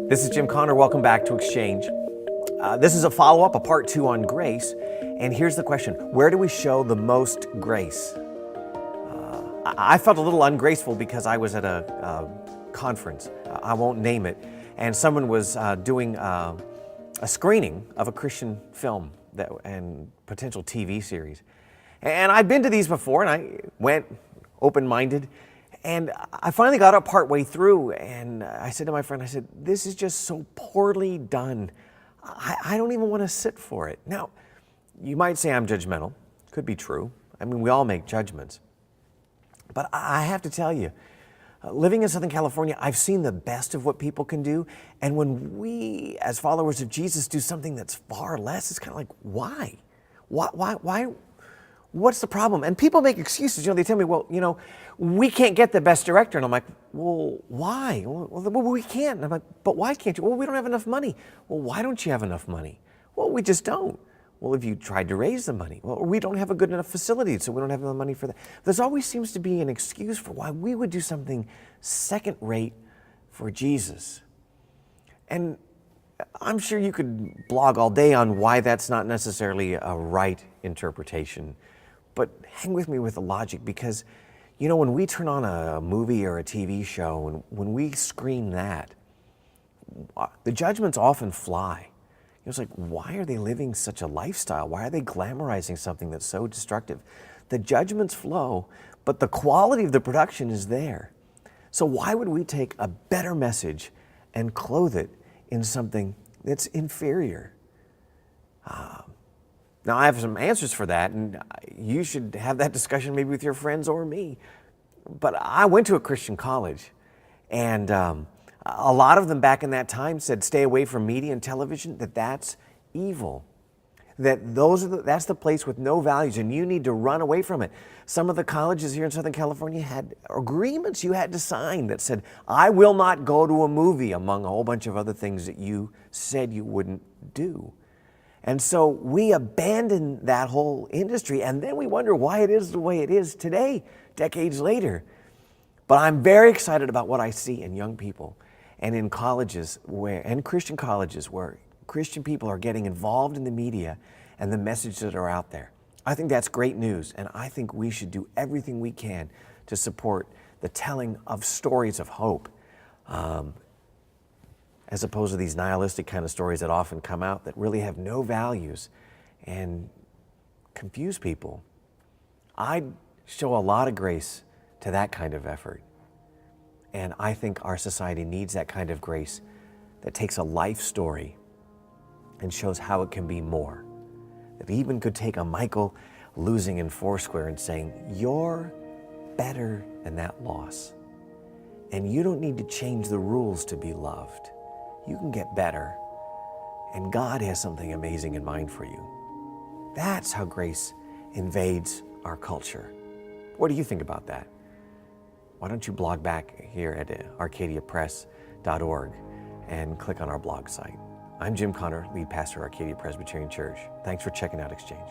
This is Jim Conner. Welcome back to Exchange. This is a follow-up, a part 2 on grace. And here's the question: where do we show the most grace? I felt a little ungraceful because I was at a conference. I won't name it. And someone was doing a screening of a Christian film and potential TV series. And I'd been to these before, and I went open-minded. And I finally got up partway through, and I said to my friend, I said, this is just so poorly done. I don't even want to sit for it. Now, you might say I'm judgmental. Could be true. I mean, we all make judgments. But I have to tell you, living in Southern California, I've seen the best of what people can do. And when we, as followers of Jesus, do something that's far less, it's kind of like, why? Why? What's the problem? And people make excuses. They tell me, well, we can't get the best director. And I'm like, well, why? Well, we can't. And I'm like, but why can't you? Well, we don't have enough money. Well, why don't you have enough money? Well, we just don't. Well, if you tried to raise the money, well, we don't have a good enough facility, so we don't have enough money for that. There's always seems to be an excuse for why we would do something second-rate for Jesus. And I'm sure you could blog all day on why that's not necessarily a right interpretation. But hang with me with the logic, because, when we turn on a movie or a TV show, and when we screen that, the judgments often fly. It's like, why are they living such a lifestyle? Why are they glamorizing something that's so destructive? The judgments flow, but the quality of the production is there. So why would we take a better message and clothe it in something that's inferior? Now, I have some answers for that, and you should have that discussion maybe with your friends or me. But I went to a Christian college, and a lot of them back in that time said, stay away from media and television, that's evil. That's the place with no values, and you need to run away from it. Some of the colleges here in Southern California had agreements you had to sign that said, I will not go to a movie, among a whole bunch of other things that you said you wouldn't do. And so we abandon that whole industry, and then we wonder why it is the way it is today, decades later. But I'm very excited about what I see in young people and in colleges and Christian colleges where Christian people are getting involved in the media and the messages that are out there. I think that's great news, and I think we should do everything we can to support the telling of stories of hope, as opposed to these nihilistic kind of stories that often come out that really have no values and confuse people. I'd show a lot of grace to that kind of effort. And I think our society needs that kind of grace that takes a life story and shows how it can be more. That even could take a Michael losing in Foursquare and saying, you're better than that loss. And you don't need to change the rules to be loved. You can get better. And God has something amazing in mind for you. That's how grace invades our culture. What do you think about that? Why don't you blog back here at arcadiapress.org and click on our blog site. I'm Jim Conner, lead pastor at Arcadia Presbyterian Church. Thanks for checking out Exchange.